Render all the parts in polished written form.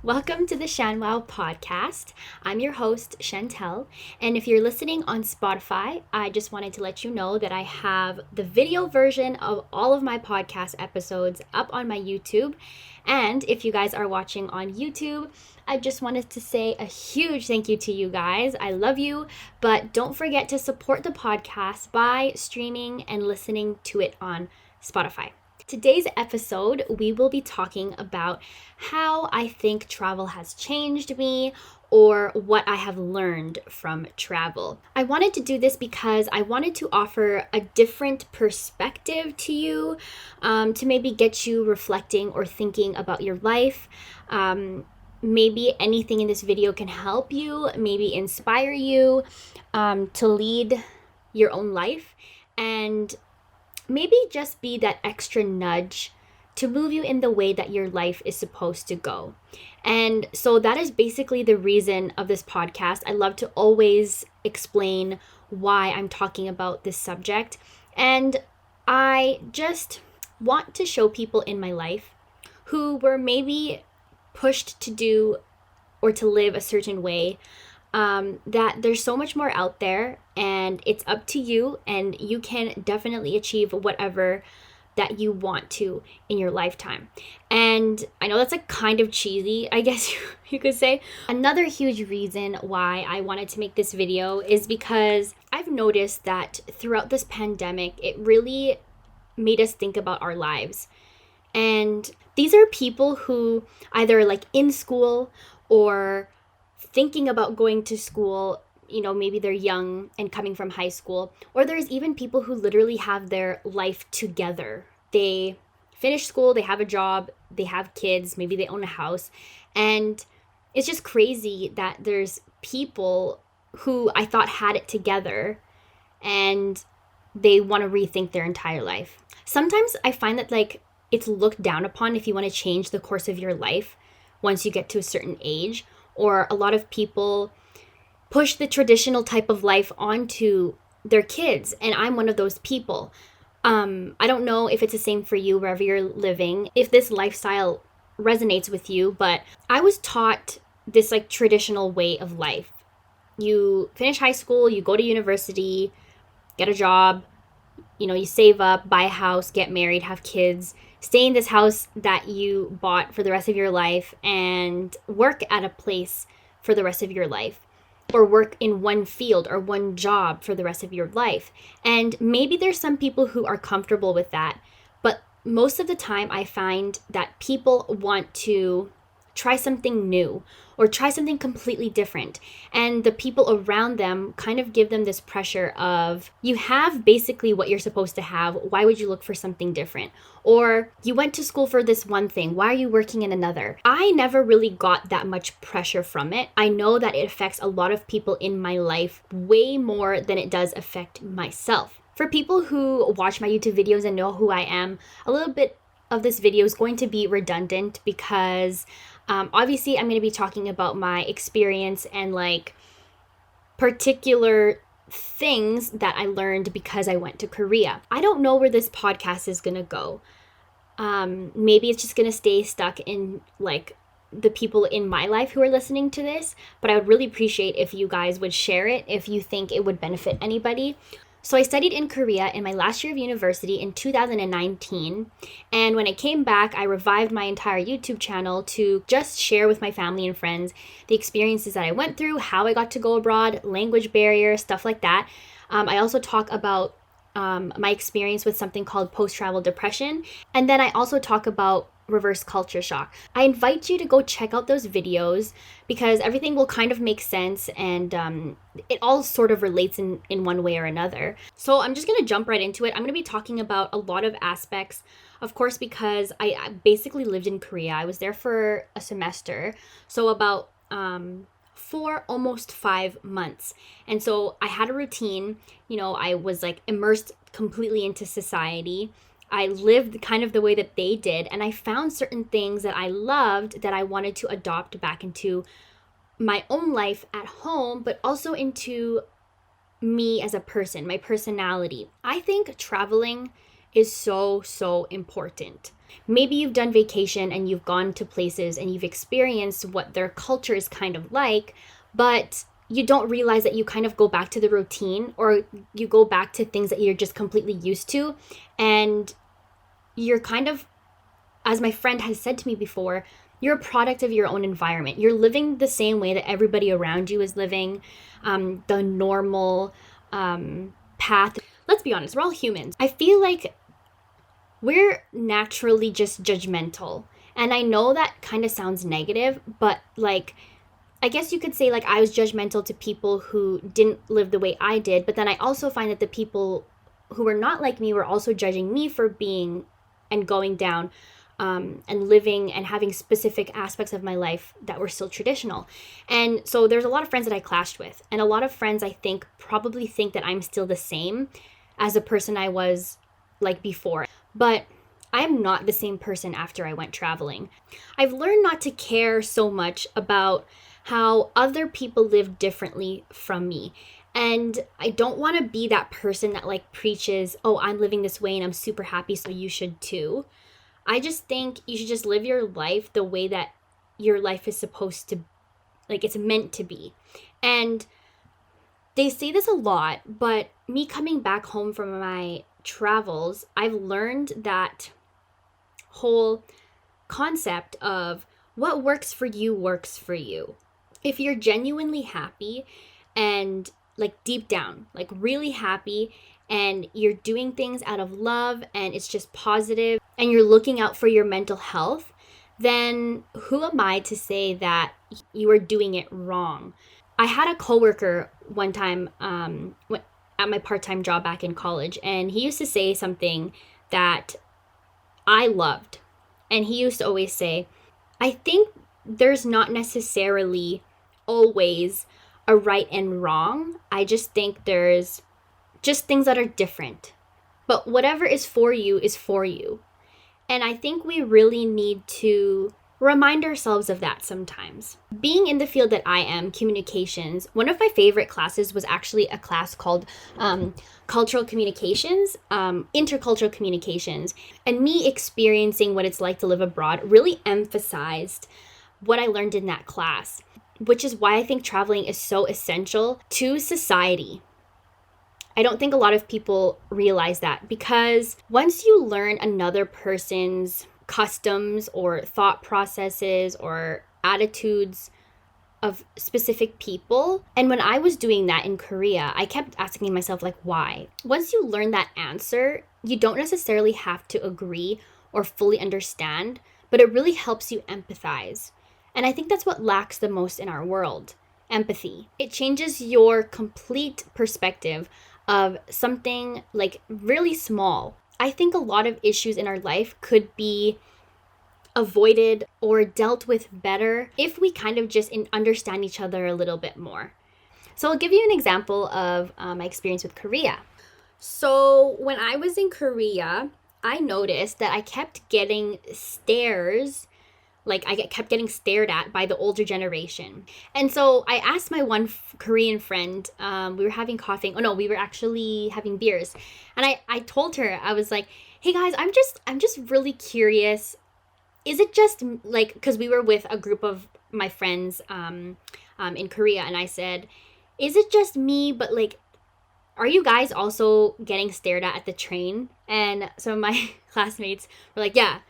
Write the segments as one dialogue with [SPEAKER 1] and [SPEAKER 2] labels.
[SPEAKER 1] Welcome to the Chanwow podcast. I'm your host, Chantel, and if you're listening on Spotify, I just wanted to let you know that I have the video version of all of my podcast episodes up on my YouTube. And if you guys are watching on YouTube, I just wanted to say a huge thank you to you guys. I love you, but don't forget to support the podcast by streaming and listening to it on Spotify. Today's episode, we will be talking about how I think travel has changed me or what I have learned from travel. I wanted to do this because I wanted to offer a different perspective to you, to maybe get you reflecting or thinking about your life. Maybe anything in this video can help you, maybe inspire you to lead your own life, and maybe just be that extra nudge to move you in the way that your life is supposed to go. And so that is basically the reason of this podcast. I love to always explain why I'm talking about this subject. And I just want to show people in my life who were maybe pushed to do or to live a certain way, that there's so much more out there and it's up to you, and you can definitely achieve whatever that you want to in your lifetime. And I know that's like kind of cheesy, I guess you could say. Another huge reason why I wanted to make this video is because I've noticed that throughout this pandemic, it really made us think about our lives. And these are people who either like in school or thinking about going to school, maybe they're young and coming from high school, or there's even people who literally have their life together. They finish school, they have a job, they have kids, maybe they own a house. And it's just crazy that there's people who I thought had it together and they want to rethink their entire life. Sometimes I find that it's looked down upon if you want to change the course of your life once you get to a certain age, or a lot of people push the traditional type of life onto their kids, and I'm one of those people. I don't know if it's the same for you wherever you're living, if this lifestyle resonates with you, but I was taught this traditional way of life. You finish high school, you go to university, get a job, you save up, buy a house, get married, have kids, stay in this house that you bought for the rest of your life, and work at a place for the rest of your life, or work in one field or one job for the rest of your life. And maybe there's some people who are comfortable with that, but most of the time I find that people want to try something new or try something completely different. And the people around them kind of give them this pressure of, you have basically what you're supposed to have. Why would you look for something different? Or you went to school for this one thing. Why are you working in another? I never really got that much pressure from it. I know that it affects a lot of people in my life way more than it does affect myself. For people who watch my YouTube videos and know who I am, a little bit of this video is going to be redundant because obviously I'm going to be talking about my experience and particular things that I learned because I went to Korea. I don't know where this podcast is going to go. Maybe it's just going to stay stuck in the people in my life who are listening to this, but I would really appreciate if you guys would share it if you think it would benefit anybody. So I studied in Korea in my last year of university in 2019. And when I came back, I revived my entire YouTube channel to just share with my family and friends the experiences that I went through, how I got to go abroad, language barrier, stuff like that. I also talk about my experience with something called post-travel depression. And then I also talk about reverse culture shock. I invite you to go check out those videos because everything will kind of make sense, and it all sort of relates in one way or another. So I'm just going to jump right into it. I'm going to be talking about a lot of aspects, of course, because I basically lived in Korea. I was there for a semester, so about 4, almost 5 months. And so I had a routine. I was immersed completely into society. I lived kind of the way that they did, and I found certain things that I loved that I wanted to adopt back into my own life at home, but also into me as a person, my personality. I think traveling is so important. Maybe you've done vacation and you've gone to places and you've experienced what their culture is kind of like, but you don't realize that you kind of go back to the routine, or you go back to things that you're just completely used to. And you're kind of, as my friend has said to me before, you're a product of your own environment. You're living the same way that everybody around you is living, the normal path. Let's be honest, we're all humans. I feel like we're naturally just judgmental. And I know that kind of sounds negative, but like, I guess you could say like I was judgmental to people who didn't live the way I did, but then I also find that the people who were not like me were also judging me for being and going down and living and having specific aspects of my life that were still traditional. And so there's a lot of friends that I clashed with, and a lot of friends I think probably think that I'm still the same as a person I was like before. But I'm not the same person after I went traveling. I've learned not to care so much about how other people live differently from me. And I don't want to be that person that like preaches, oh, I'm living this way and I'm super happy, so you should too. I just think you should just live your life the way that your life is supposed to, like it's meant to be. And they say this a lot, but me coming back home from my travels, I've learned that whole concept of what works for you works for you. If you're genuinely happy and like deep down, like really happy, and you're doing things out of love and it's just positive and you're looking out for your mental health, then who am I to say that you are doing it wrong? I had a coworker one time at my part-time job back in college, and he used to say something that I loved. And he used to always say, I think there's not necessarily always a right and wrong. I just think there's just things that are different. But whatever is for you is for you. And I think we really need to remind ourselves of that sometimes. Being in the field that I am, communications, one of my favorite classes was actually a class called Cultural Communications, Intercultural Communications. And me experiencing what it's like to live abroad really emphasized what I learned in that class, which is why I think traveling is so essential to society. I don't think a lot of people realize that, because once you learn another person's customs or thought processes or attitudes of specific people, and when I was doing that in Korea, I kept asking myself, like, why? Once you learn that answer, you don't necessarily have to agree or fully understand, but it really helps you empathize. And I think that's what lacks the most in our world: empathy. It changes your complete perspective of something like really small. I think a lot of issues in our life could be avoided or dealt with better if we kind of just understand each other a little bit more. So I'll give you an example of my experience with Korea. So when I was in Korea, I noticed that I kept getting stares. Like I kept getting stared at by the older generation. And so I asked my one Korean friend, we were having coffee. Oh no, we were actually having beers. And I told her, I was like, hey guys, I'm just really curious. Is it just like, because we were with a group of my friends in Korea, and I said, is it just me, but like, are you guys also getting stared at the train? And some of my classmates were like, yeah,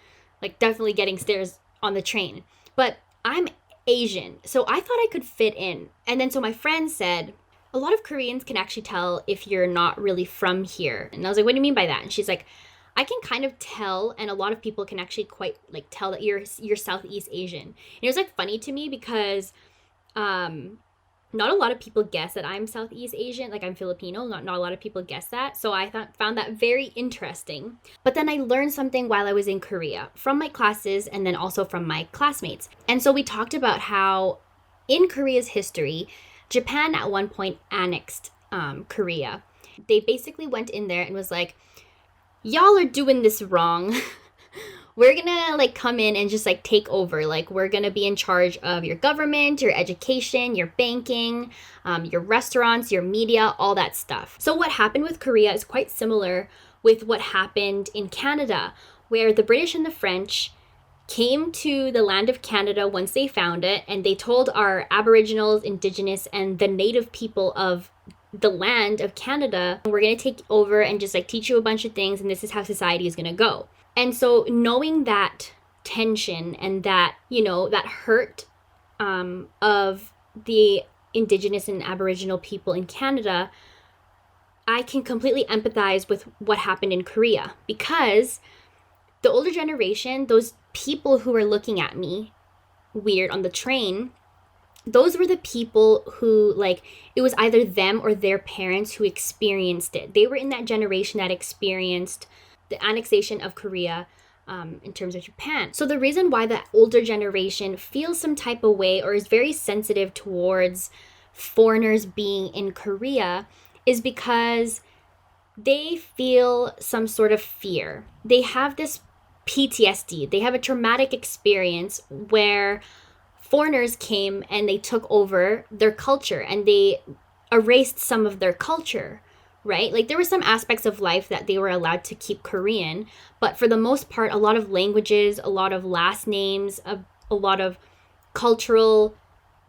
[SPEAKER 1] like definitely getting stares on the train. But I'm Asian, so I thought I could fit in. And then so my friend said, a lot of Koreans can actually tell if you're not really from here. And I was like, what do you mean by that? And she's like, I can kind of tell, and a lot of people can actually quite like tell that you're Southeast Asian. And it was like funny to me because not a lot of people guess that I'm Southeast Asian, like I'm Filipino. Not a lot of people guess that. So I found that very interesting. But then I learned something while I was in Korea from my classes and then also from my classmates. And so we talked about how in Korea's history, Japan at one point annexed Korea. They basically went in there and was like, y'all are doing this wrong. We're gonna like come in and just like take over. Like we're gonna be in charge of your government, your education, your banking, your restaurants, your media, all that stuff. So what happened with Korea is quite similar with what happened in Canada where the British and the French came to the land of Canada once they found it, and they told our Aboriginals, Indigenous, and the native people of the land of Canada, we're going to take over and just like teach you a bunch of things, and this is how society is going to go. And so knowing that tension and that, you know, that hurt of the Indigenous and Aboriginal people in Canada, I can completely empathize with what happened in Korea, because the older generation, those people who were looking at me weird on the train, those were the people who, like, it was either them or their parents who experienced it. They were in that generation that experienced the annexation of Korea in terms of Japan. So the reason why the older generation feels some type of way or is very sensitive towards foreigners being in Korea is because they feel some sort of fear. They have this PTSD. They have a traumatic experience where foreigners came and they took over their culture and they erased some of their culture, right? Like there were some aspects of life that they were allowed to keep Korean, but for the most part, a lot of languages, a lot of last names, a lot of cultural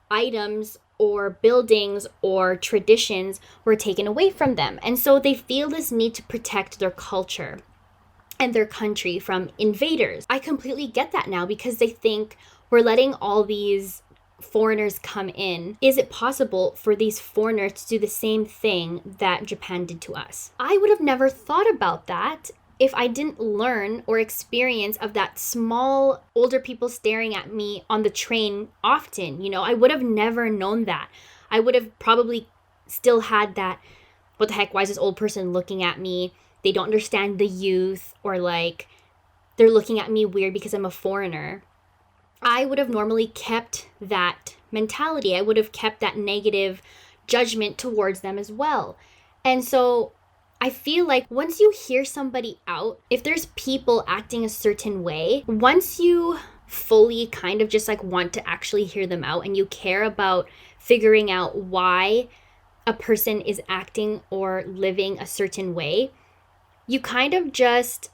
[SPEAKER 1] items or buildings or traditions were taken away from them. And so they feel this need to protect their culture and their country from invaders. I completely get that now, because they think we're letting all these foreigners come in. Is it possible for these foreigners to do the same thing that Japan did to us? I would have never thought about that if I didn't learn or experience of that small older people staring at me on the train often. You know, I would have never known that. I would have probably still had that, what the heck, why is this old person looking at me? They don't understand the youth, or like they're looking at me weird because I'm a foreigner. I would have normally kept that mentality. I would have kept that negative judgment towards them as well. And so I feel like once you hear somebody out, if there's people acting a certain way, once you fully kind of just like want to actually hear them out and you care about figuring out why a person is acting or living a certain way, you kind of just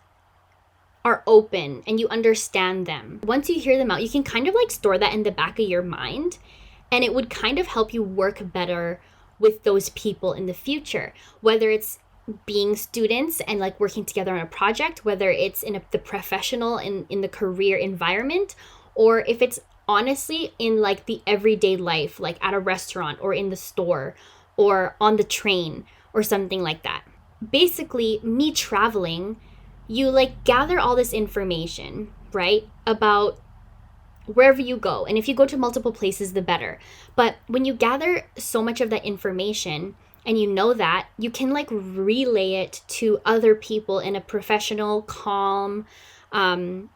[SPEAKER 1] are open and you understand them. Once you hear them out, you can kind of like store that in the back of your mind, and it would kind of help you work better with those people in the future, whether it's being students and like working together on a project, whether it's in the professional in the career environment, or if it's honestly in like the everyday life, like at a restaurant or in the store or on the train or something like that. Basically, me traveling, you like gather all this information, right, about wherever you go. And if you go to multiple places, the better. But when you gather so much of that information and you know that, you can like relay it to other people in a professional, calm,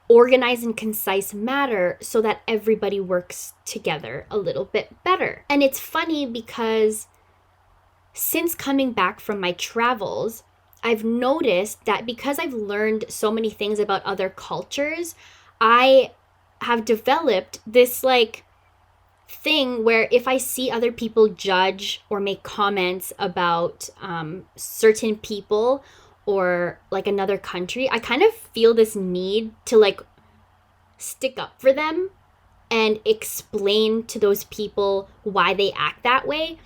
[SPEAKER 1] organized and concise manner so that everybody works together a little bit better. And it's funny because since coming back from my travels, I've noticed that because I've learned so many things about other cultures, I have developed this like thing where if I see other people judge or make comments about certain people or like another country, I kind of feel this need to like stick up for them and explain to those people why they act that way.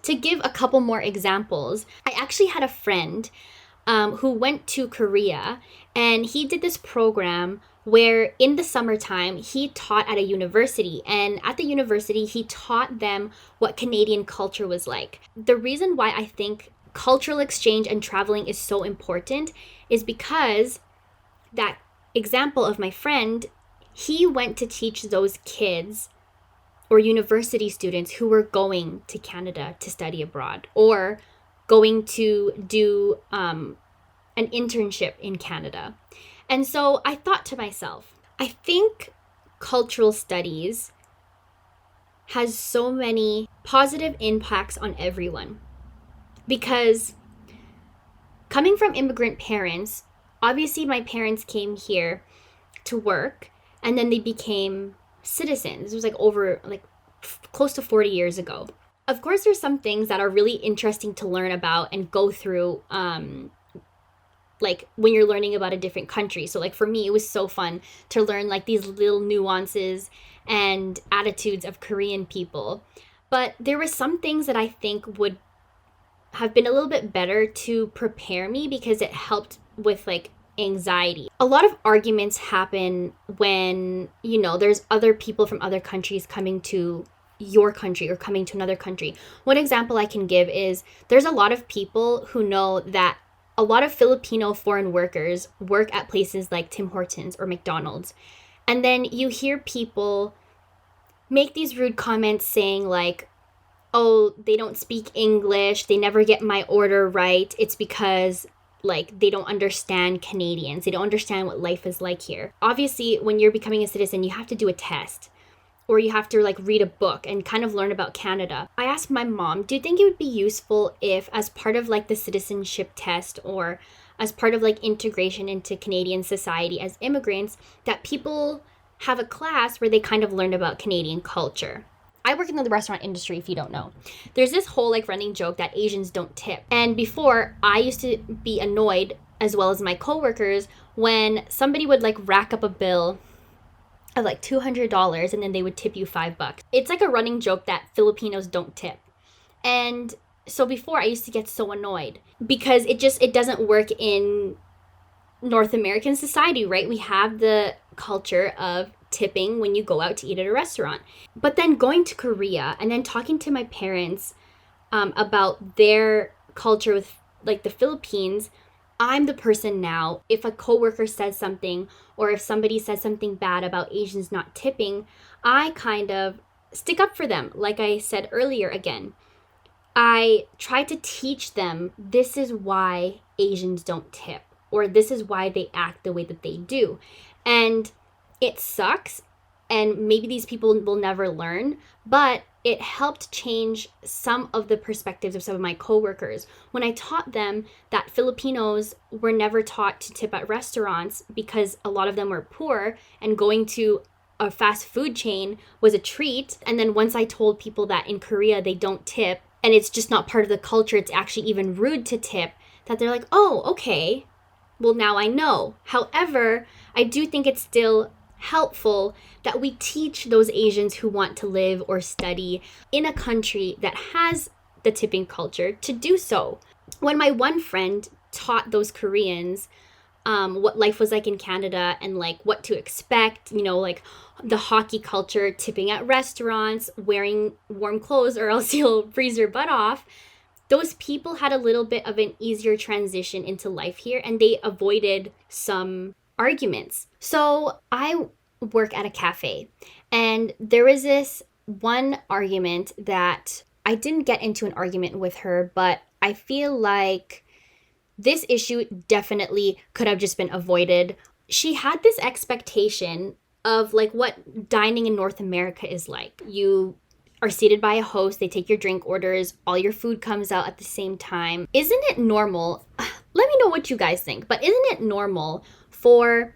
[SPEAKER 1] To give a couple more examples, I actually had a friend who went to Korea, and he did this program where in the summertime he taught at a university, and at the university he taught them what Canadian culture was like. The reason why I think cultural exchange and traveling is so important is because that example of my friend, he went to teach those kids or university students who were going to Canada to study abroad or going to do an internship in Canada. And so I thought to myself, I think cultural studies has so many positive impacts on everyone. Because coming from immigrant parents, obviously my parents came here to work and then they became citizens. This was like over like close to 40 years ago. Of course, there's some things that are really interesting to learn about and go through like when you're learning about a different country. So like for me, it was so fun to learn like these little nuances and attitudes of Korean people. But there were some things that I think would have been a little bit better to prepare me because it helped with like anxiety. A lot of arguments happen when, there's other people from other countries coming to your country or coming to another country. One example I can give is there's a lot of people who know that a lot of Filipino foreign workers work at places like Tim Hortons or McDonald's. And then you hear people make these rude comments saying like, oh, they don't speak English, they never get my order right. It's because like they don't understand Canadians. They don't understand what life is like here. Obviously, when you're becoming a citizen, you have to do a test or you have to like read a book and kind of learn about Canada. I asked my mom, do you think it would be useful if as part of like the citizenship test or as part of like integration into Canadian society as immigrants, that people have a class where they kind of learn about Canadian culture? I work in the restaurant industry, if you don't know. There's this whole like running joke that Asians don't tip. And before, I used to be annoyed, as well as my coworkers, when somebody would like rack up a bill of like $200 and then they would tip you $5. It's like a running joke that Filipinos don't tip. And so before, I used to get so annoyed because it doesn't work in North American society, right? We have the culture of tipping when you go out to eat at a restaurant. But then going to Korea and then talking to my parents about their culture with like the Philippines, I'm the person now, if a coworker says something or if somebody says something bad about Asians not tipping, I kind of stick up for them. Like I said earlier again, I try to teach them this is why Asians don't tip or this is why they act the way that they do. And it sucks, and maybe these people will never learn, but it helped change some of the perspectives of some of my coworkers. When I taught them that Filipinos were never taught to tip at restaurants because a lot of them were poor and going to a fast food chain was a treat. And then once I told people that in Korea they don't tip and it's just not part of the culture, it's actually even rude to tip, that they're like, oh, okay, well now I know. However, I do think it's still helpful that we teach those Asians who want to live or study in a country that has the tipping culture to do so. When my one friend taught those Koreans what life was like in Canada and like what to expect, like the hockey culture, tipping at restaurants, wearing warm clothes or else you'll freeze your butt off, those people had a little bit of an easier transition into life here and they avoided some arguments. So I work at a cafe and there was this one argument that I didn't get into an argument with her, but I feel like this issue definitely could have just been avoided. She had this expectation of like what dining in North America is like. You are seated by a host, they take your drink orders, all your food comes out at the same time. Isn't it normal? Let me know what you guys think, but isn't it normal for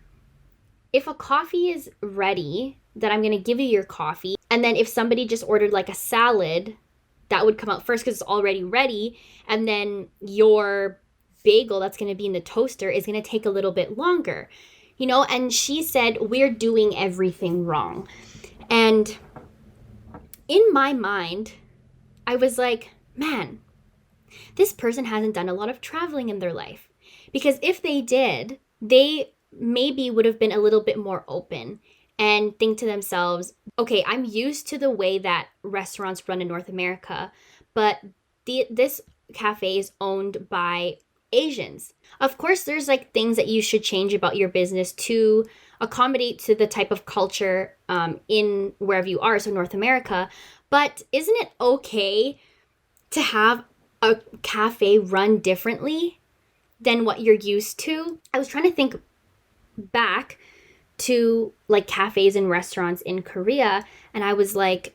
[SPEAKER 1] if a coffee is ready, that I'm going to give you your coffee, and then if somebody just ordered like a salad, that would come out first because it's already ready, and then your bagel that's going to be in the toaster is going to take a little bit longer, and she said, we're doing everything wrong. And in my mind, I was like, man, this person hasn't done a lot of traveling in their life. Because if they did, they maybe would have been a little bit more open and think to themselves, okay, I'm used to the way that restaurants run in North America, but this cafe is owned by Asians. Of course, there's like things that you should change about your business to accommodate to the type of culture in wherever you are, so North America. But isn't it okay to have a cafe run differently than what you're used to? I was trying to think back to like cafes and restaurants in Korea, and I was like,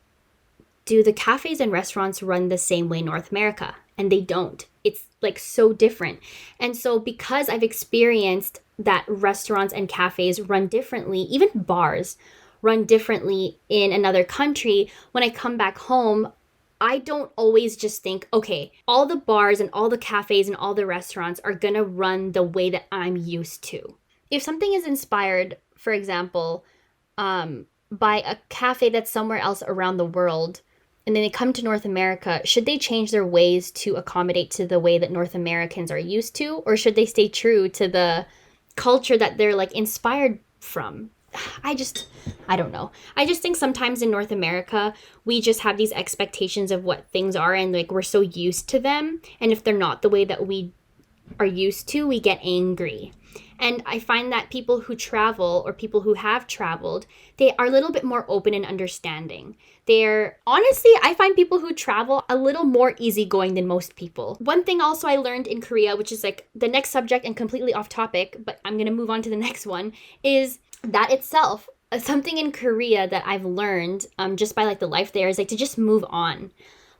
[SPEAKER 1] do the cafes and restaurants run the same way in North America? And they don't. It's like so different. And so because I've experienced that restaurants and cafes run differently, even bars run differently in another country, when I come back home, I don't always just think, okay, all the bars and all the cafes and all the restaurants are gonna run the way that I'm used to. If something is inspired, for example, by a cafe that's somewhere else around the world, and then they come to North America, should they change their ways to accommodate to the way that North Americans are used to? Or should they stay true to the culture that they're like inspired from? I don't know. I just think sometimes in North America, we just have these expectations of what things are, and like we're so used to them. And if they're not the way that we are used to, we get angry. And I find that people who travel or people who have traveled, they are a little bit more open and understanding. Honestly, I find people who travel a little more easygoing than most people. One thing also I learned in Korea, which is like the next subject and completely off topic, but I'm going to move on to the next one, is that itself. Something in Korea that I've learned just by like the life there is like to just move on.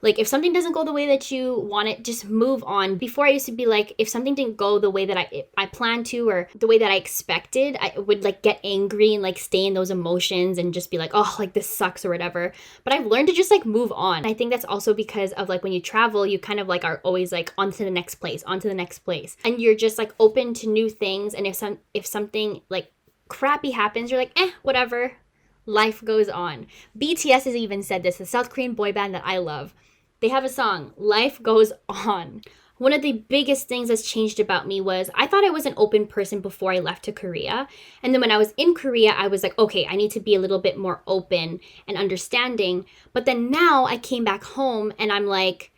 [SPEAKER 1] Like if something doesn't go the way that you want it, just move on. Before I used to be like, if something didn't go the way that I planned to or the way that I expected, I would like get angry and like stay in those emotions and just be like, oh, like this sucks or whatever. But I've learned to just like move on. I think that's also because of like when you travel, you kind of like are always like on to the next place, on to the next place. And you're just like open to new things. And if something like crappy happens, you're like, whatever. Life goes on. BTS has even said this, the South Korean boy band that I love. They have a song, Life Goes On. One of the biggest things that's changed about me was I thought I was an open person before I left to Korea. And then when I was in Korea, I was like, okay, I need to be a little bit more open and understanding. But then now I came back home and I'm like,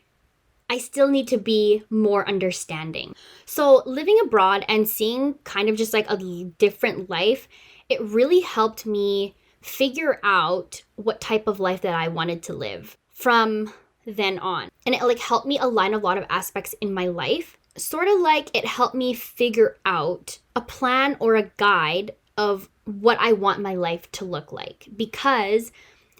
[SPEAKER 1] I still need to be more understanding. So living abroad and seeing kind of just like a different life, it really helped me figure out what type of life that I wanted to live from then on. And it like helped me align a lot of aspects in my life. Sort of like it helped me figure out a plan or a guide of what I want my life to look like. Because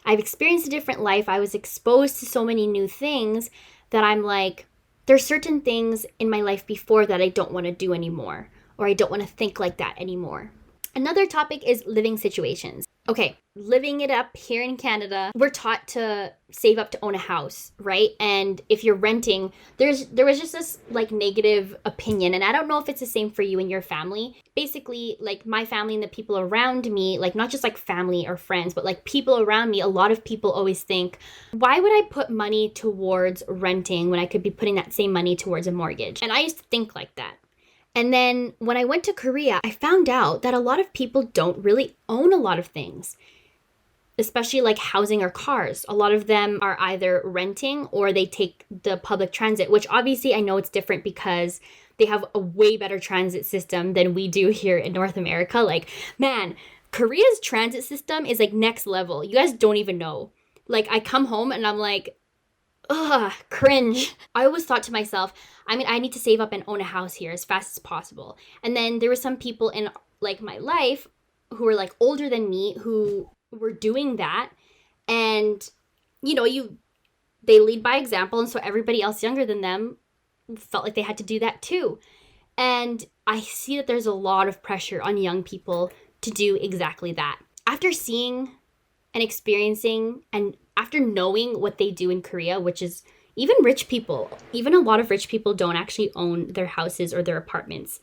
[SPEAKER 1] I've experienced a different life. I was exposed to so many new things that I'm like, there's certain things in my life before that I don't want to do anymore. Or I don't want to think like that anymore. Another topic is living situations. Okay, living it up here in Canada, we're taught to save up to own a house, right? And if you're renting, there was just this like negative opinion, and I don't know if it's the same for you and your family. Basically, like my family and the people around me, like not just like family or friends, but like people around me, a lot of people always think, why would I put money towards renting when I could be putting that same money towards a mortgage? And I used to think like that. And then when I went to Korea, I found out that a lot of people don't really own a lot of things, especially like housing or cars. A lot of them are either renting or they take the public transit, which obviously I know it's different because they have a way better transit system than we do here in North America. Like, man, Korea's transit system is like next level. You guys don't even know. Like I come home and I'm like, ugh, cringe. I always thought to myself, I need to save up and own a house here as fast as possible. And then there were some people in like my life who were like older than me who were doing that. And, you know, they lead by example. And so everybody else younger than them felt like they had to do that too. And I see that there's a lot of pressure on young people to do exactly that. After seeing and experiencing and after knowing what they do in Korea, which is even rich people, even a lot of rich people don't actually own their houses or their apartments.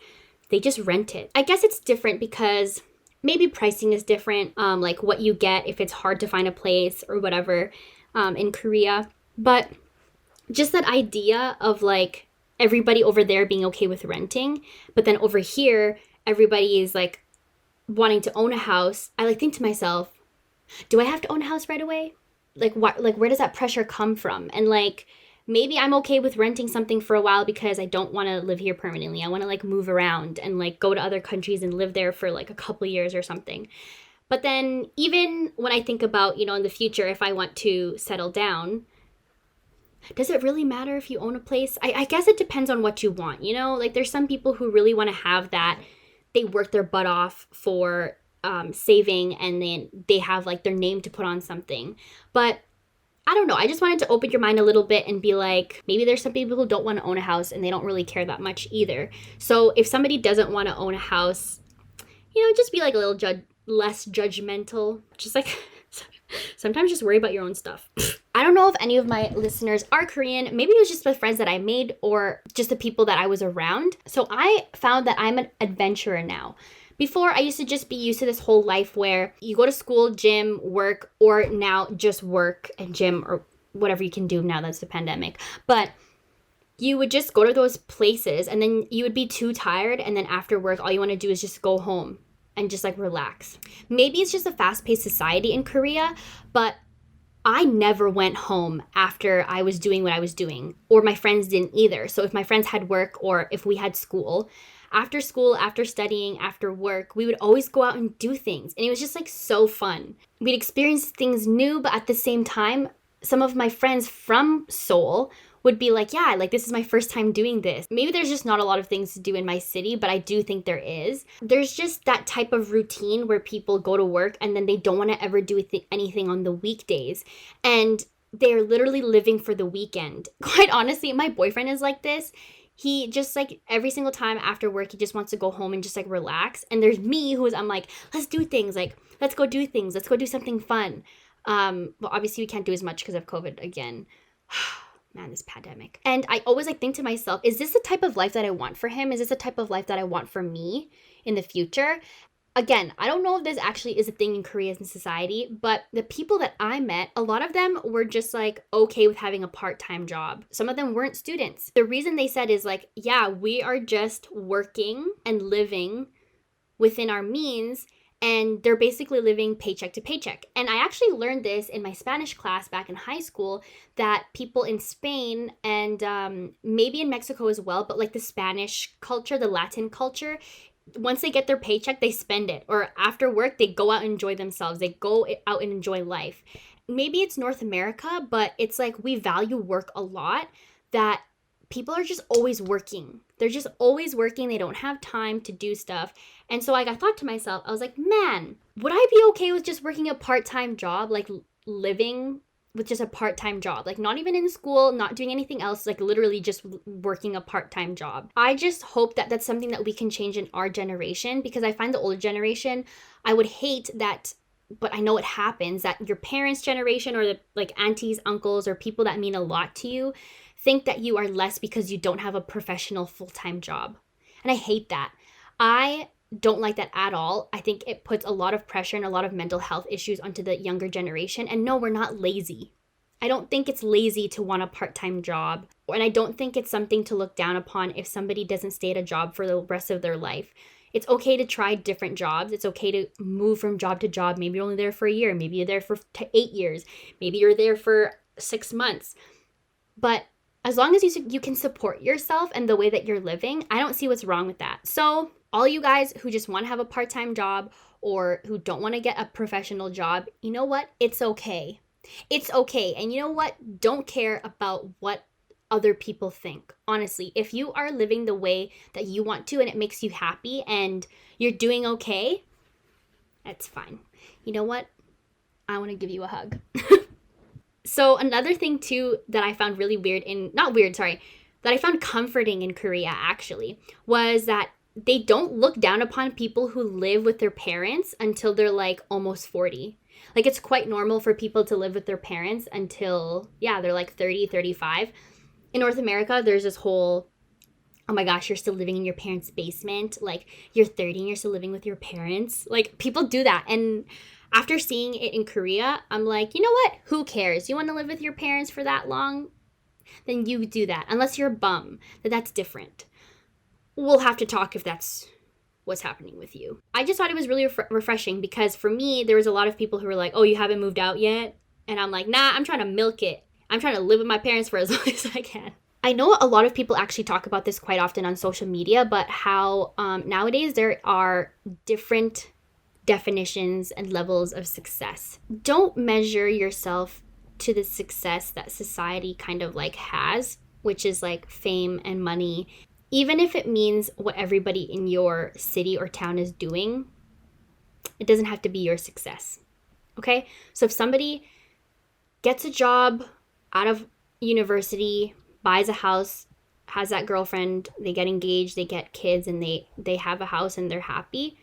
[SPEAKER 1] They just rent it. I guess it's different because maybe pricing is different, like what you get if it's hard to find a place or whatever in Korea. But just that idea of like everybody over there being okay with renting, but then over here, everybody is like wanting to own a house. I like think to myself, do I have to own a house right away? Like what, like where does that pressure come from? And like maybe I'm okay with renting something for a while because I don't want to live here permanently. I want to like move around and like go to other countries and live there for like a couple of years or something. But then even when I think about, you know, in the future, if I want to settle down, does it really matter if you own a place? I guess it depends on what you want, you know? Like there's some people who really want to have that. They work their butt off for saving, and then they have like their name to put on something. But I don't know. I just wanted to open your mind a little bit and be like, maybe there's some people who don't want to own a house and they don't really care that much either. So if somebody doesn't want to own a house, you know, just be like a little less judgmental. Just like sometimes just worry about your own stuff. I don't know if any of my listeners are Korean. Maybe it was just the friends that I made or just the people that I was around. So I found that I'm an adventurer now. Before, I used to just be used to this whole life where you go to school, gym, work, or now just work and gym or whatever you can do now that's the pandemic. But you would just go to those places and then you would be too tired. And then after work, all you want to do is just go home and just like relax. Maybe it's just a fast paced society in Korea, but I never went home after I was doing what I was doing, or my friends didn't either. So if my friends had work or if we had school, after studying, after work, we would always go out and do things. And it was just like so fun. We'd experience things new, but at the same time, some of my friends from Seoul would be like, yeah, like this is my first time doing this. Maybe there's just not a lot of things to do in my city, but I do think there is. There's just that type of routine where people go to work and then they don't want to ever do anything on the weekdays. And they're literally living for the weekend. Quite honestly, my boyfriend is like this. He just like every single time after work, he just wants to go home and just like relax. And there's me I'm like, let's do things. Like, let's go do things. Let's go do something fun. Well, obviously we can't do as much because of COVID again. Man, this pandemic. And I always like think to myself, is this the type of life that I want for him? Is this the type of life that I want for me in the future? Again, I don't know if this actually is a thing in Korean society, but the people that I met, a lot of them were just like okay with having a part-time job. Some of them weren't students. The reason they said is like, yeah, we are just working and living within our means, and they're basically living paycheck to paycheck. And I actually learned this in my Spanish class back in high school, that people in Spain and maybe in Mexico as well, but like the Spanish culture, the Latin culture, once they get their paycheck, they spend it. Or after work, they go out and enjoy themselves. They go out and enjoy life. Maybe it's North America, but it's like we value work a lot, that people are just always working. They're just always working. They don't have time to do stuff. And so like, I thought to myself, I was like, man, would I be okay with just working a part-time job, like living with just a part-time job, like not even in school, not doing anything else, like literally just working a part-time job. I just hope that that's something that we can change in our generation, because I find the older generation, I would hate that, but I know it happens, that your parents' generation or the like aunties, uncles, or people that mean a lot to you think that you are less because you don't have a professional full-time job. And I hate that. I don't like that at all. I think it puts a lot of pressure and a lot of mental health issues onto the younger generation. And no, we're not lazy. I don't think it's lazy to want a part-time job. And I don't think it's something to look down upon if somebody doesn't stay at a job for the rest of their life. It's okay to try different jobs. It's okay to move from job to job. Maybe you're only there for a year. Maybe you're there for 8 years. Maybe you're there for 6 months. But as long as you can support yourself and the way that you're living, I don't see what's wrong with that. So all you guys who just want to have a part-time job or who don't want to get a professional job, you know what? It's okay. It's okay. And you know what? Don't care about what other people think. Honestly, if you are living the way that you want to and it makes you happy and you're doing okay, that's fine. You know what? I want to give you a hug. So another thing too that I found really that I found comforting in Korea actually was that they don't look down upon people who live with their parents until they're like almost 40. Like it's quite normal for people to live with their parents until, they're like 30, 35. In North America, there's this whole, oh my gosh, you're still living in your parents' basement. Like you're 30 and you're still living with your parents. Like people do that. And after seeing it in Korea, I'm like, you know what? Who cares? You want to live with your parents for that long? Then you do that. Unless you're a bum, that's different. We'll have to talk if that's what's happening with you. I just thought it was really refreshing because for me, there was a lot of people who were like, oh, you haven't moved out yet? And I'm like, nah, I'm trying to milk it. I'm trying to live with my parents for as long as I can. I know a lot of people actually talk about this quite often on social media, but how nowadays there are different definitions and levels of success. Don't measure yourself to the success that society kind of like has, which is like fame and money. Even if it means what everybody in your city or town is doing, it doesn't have to be your success. Okay? So if somebody gets a job out of university, buys a house, has that girlfriend, they get engaged, they get kids, and they have a house and they're happy,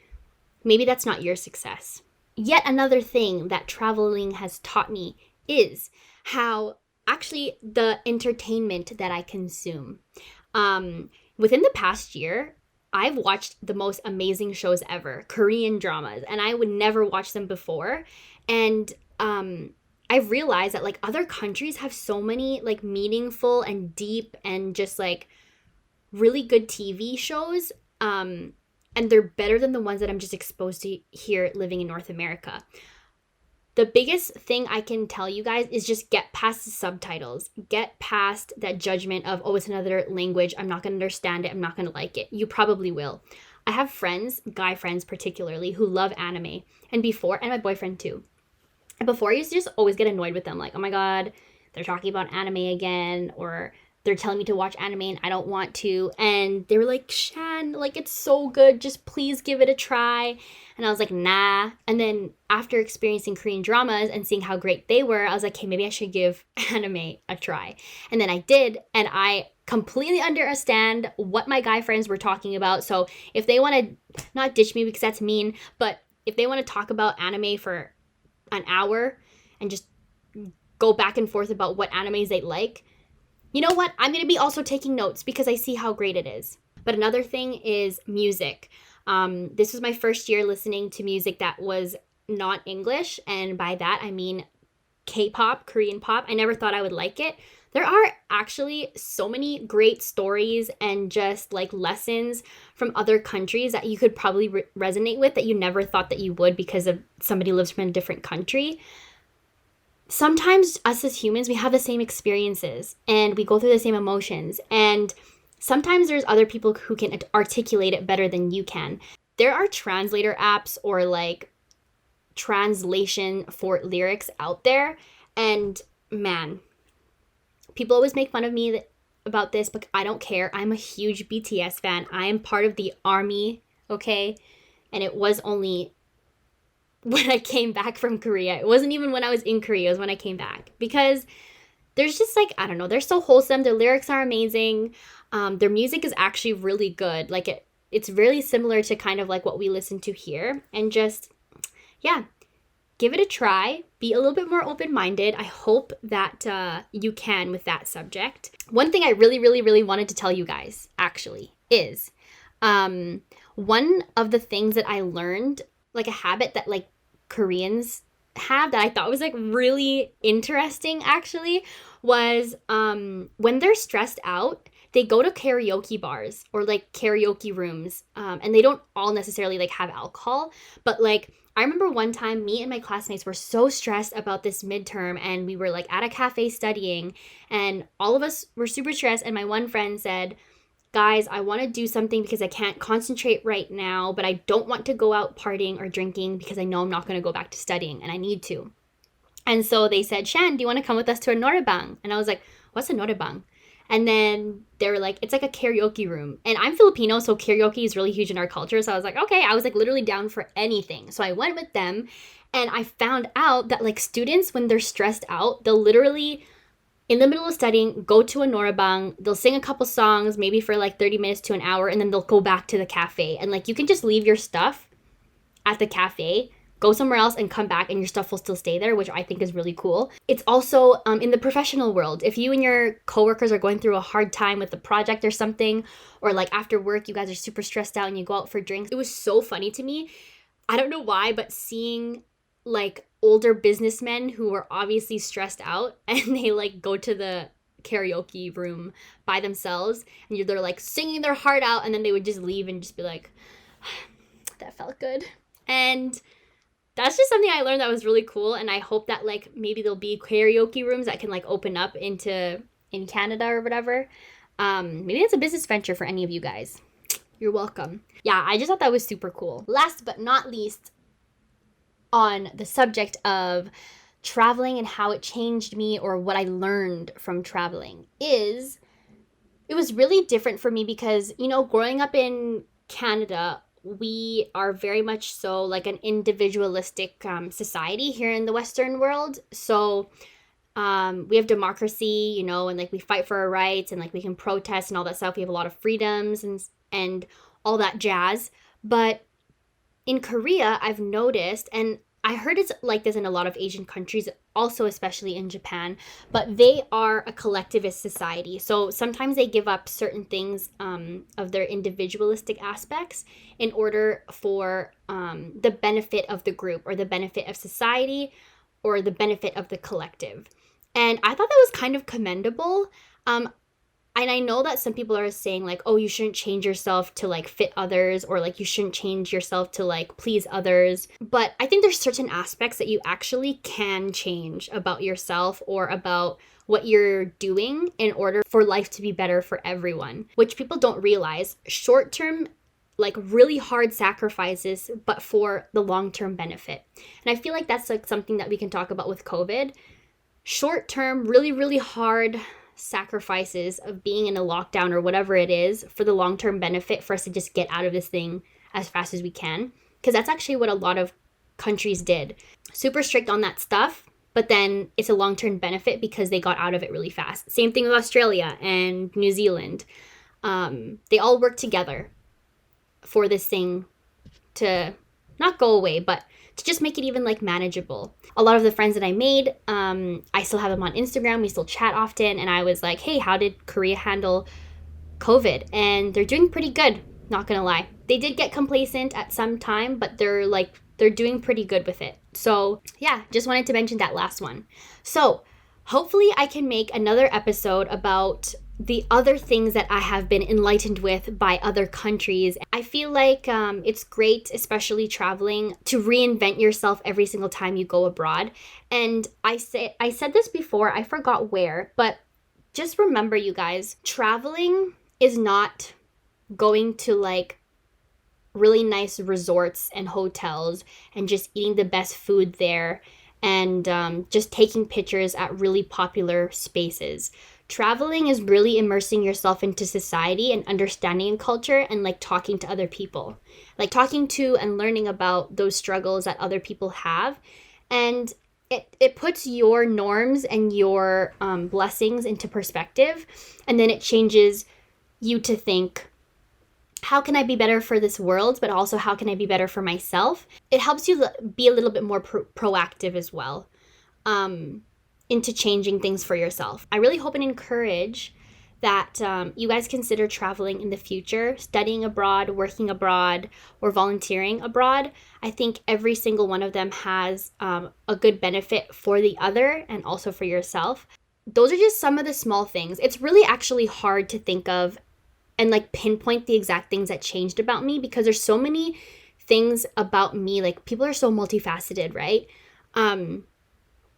[SPEAKER 1] maybe that's not your success. Yet another thing that traveling has taught me is how actually the entertainment that I consume. Within the past year, I've watched the most amazing shows ever, Korean dramas, and I would never watch them before. And I've realized that like other countries have so many like meaningful and deep and just like really good TV shows. And they're better than the ones that I'm just exposed to here living in North America. The biggest thing I can tell you guys is just get past the subtitles. Get past that judgment of, oh, it's another language. I'm not going to understand it. I'm not going to like it. You probably will. I have friends, guy friends particularly, who love anime. And my boyfriend too. And before, I used to just always get annoyed with them. Like, oh my God, they're talking about anime again. Or they're telling me to watch anime and I don't want to. And they were like, Shan, like, it's so good. Just please give it a try. And I was like, nah. And then after experiencing Korean dramas and seeing how great they were, I was like, hey, maybe I should give anime a try. And then I did. And I completely understand what my guy friends were talking about. So if they want to not ditch me because that's mean, but if they want to talk about anime for an hour and just go back and forth about what animes they like, you know what? I'm going to be also taking notes because I see how great it is. But another thing is music. This was my first year listening to music that was not English. And by that, I mean K-pop, Korean pop. I never thought I would like it. There are actually so many great stories and just like lessons from other countries that you could probably resonate with that you never thought that you would because of somebody lives from a different country. Sometimes us as humans, we have the same experiences and we go through the same emotions. And sometimes there's other people who can articulate it better than you can. There are translator apps or like translation for lyrics out there. And man, people always make fun of me about this, but I don't care. I'm a huge BTS fan. I am part of the army, okay? And it was only when I came back from Korea. It wasn't even when I was in Korea. It was when I came back. Because there's just like, I don't know, they're so wholesome. Their lyrics are amazing. Their music is actually really good. Like it's really similar to kind of like what we listen to here. And just, yeah, give it a try. Be a little bit more open-minded. I hope that you can with that subject. One thing I really, really, really wanted to tell you guys, actually, is one of the things that I learned, like a habit that like Koreans have that I thought was like really interesting, actually, was when they're stressed out, they go to karaoke bars or like karaoke rooms, and they don't all necessarily like have alcohol, but like I remember one time me and my classmates were so stressed about this midterm and we were like at a cafe studying and all of us were super stressed, and my one friend said, guys, I want to do something because I can't concentrate right now, but I don't want to go out partying or drinking because I know I'm not going to go back to studying and I need to. And so they said, Shan, do you want to come with us to a norebang? And I was like, what's a norebang? And then they were like, it's like a karaoke room. And I'm Filipino, so karaoke is really huge in our culture. So I was like, okay, I was like literally down for anything. So I went with them and I found out that like students, when they're stressed out, they'll literally, in the middle of studying, go to a norebang, they'll sing a couple songs, maybe for like 30 minutes to an hour, and then they'll go back to the cafe. And like you can just leave your stuff at the cafe, go somewhere else and come back and your stuff will still stay there, which I think is really cool. It's also in the professional world. If you and your coworkers are going through a hard time with the project or something, or like after work, you guys are super stressed out and you go out for drinks. It was so funny to me. I don't know why, but seeing like older businessmen who were obviously stressed out and they like go to the karaoke room by themselves and they're like singing their heart out, and then they would just leave and just be like, that felt good. And that's just something I learned that was really cool, and I hope that like maybe there'll be karaoke rooms that can like open up in Canada or whatever. Maybe it's a business venture for any of you guys. You're welcome. Yeah, I just thought that was super cool. Last but not least, on the subject of traveling and how it changed me or what I learned from traveling, is it was really different for me because, you know, growing up in Canada, we are very much so like an individualistic society here in the Western world. So we have democracy, you know, and like we fight for our rights and like we can protest and all that stuff. We have a lot of freedoms and all that jazz. But in Korea, I've noticed, and I heard it's like this in a lot of Asian countries, also especially in Japan, but they are a collectivist society. So sometimes they give up certain things of their individualistic aspects in order for the benefit of the group or the benefit of society or the benefit of the collective. And I thought that was kind of commendable. And I know that some people are saying like, oh, you shouldn't change yourself to like fit others, or like you shouldn't change yourself to like please others. But I think there's certain aspects that you actually can change about yourself or about what you're doing in order for life to be better for everyone, which people don't realize. Short-term, like really hard sacrifices, but for the long-term benefit. And I feel like that's like something that we can talk about with COVID. Short-term, really, really hard sacrifices of being in a lockdown or whatever it is for the long-term benefit for us to just get out of this thing as fast as we can. Because that's actually what a lot of countries did. Super strict on that stuff, but then it's a long-term benefit because they got out of it really fast. Same thing with Australia and New Zealand. They all worked together for this thing to not go away, but to just make it even like manageable. A lot of the friends that I made, I still have them on Instagram. We still chat often. And I was like, hey, how did Korea handle COVID? And they're doing pretty good, not gonna lie. They did get complacent at some time, but they're doing pretty good with it. So yeah, just wanted to mention that last one. So hopefully I can make another episode about the other things that I have been enlightened with by other countries. I feel like it's great, especially traveling, to reinvent yourself every single time you go abroad. And I said this before, I forgot where, but just remember, you guys, traveling is not going to like really nice resorts and hotels and just eating the best food there and just taking pictures at really popular spaces. Traveling is really immersing yourself into society and understanding culture and like talking to other people, like talking to and learning about those struggles that other people have. And it puts your norms and your blessings into perspective. And then it changes you to think, how can I be better for this world, but also how can I be better for myself? It helps you be a little bit more proactive as well. Into changing things for yourself. I really hope and encourage that you guys consider traveling in the future, studying abroad, working abroad, or volunteering abroad. I think every single one of them has a good benefit for the other and also for yourself. Those are just some of the small things. It's really actually hard to think of and like pinpoint the exact things that changed about me because there's so many things about me. Like people are so multifaceted, right?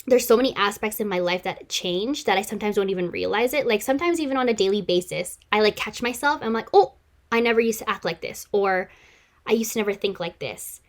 [SPEAKER 1] There's so many aspects in my life that change that I sometimes don't even realize it. Like sometimes even on a daily basis, I like catch myself and I'm like, oh, I never used to act like this, or I used to never think like this.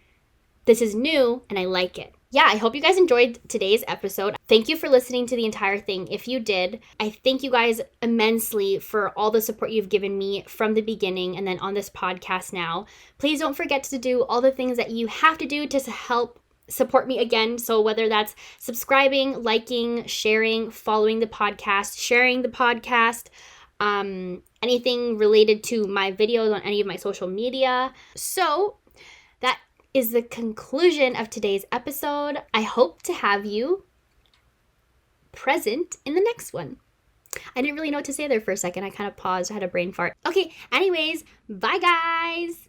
[SPEAKER 1] This is new and I like it. Yeah, I hope you guys enjoyed today's episode. Thank you for listening to the entire thing. If you did, I thank you guys immensely for all the support you've given me from the beginning and then on this podcast now. Please don't forget to do all the things that you have to do to help support me again. So whether that's subscribing, liking, sharing, following the podcast, sharing the podcast, anything related to my videos on any of my social media. So that is the conclusion of today's episode. I hope to have you present in the next one. I didn't really know what to say there for a second. I kind of paused, I had a brain fart. Okay, anyways, bye guys.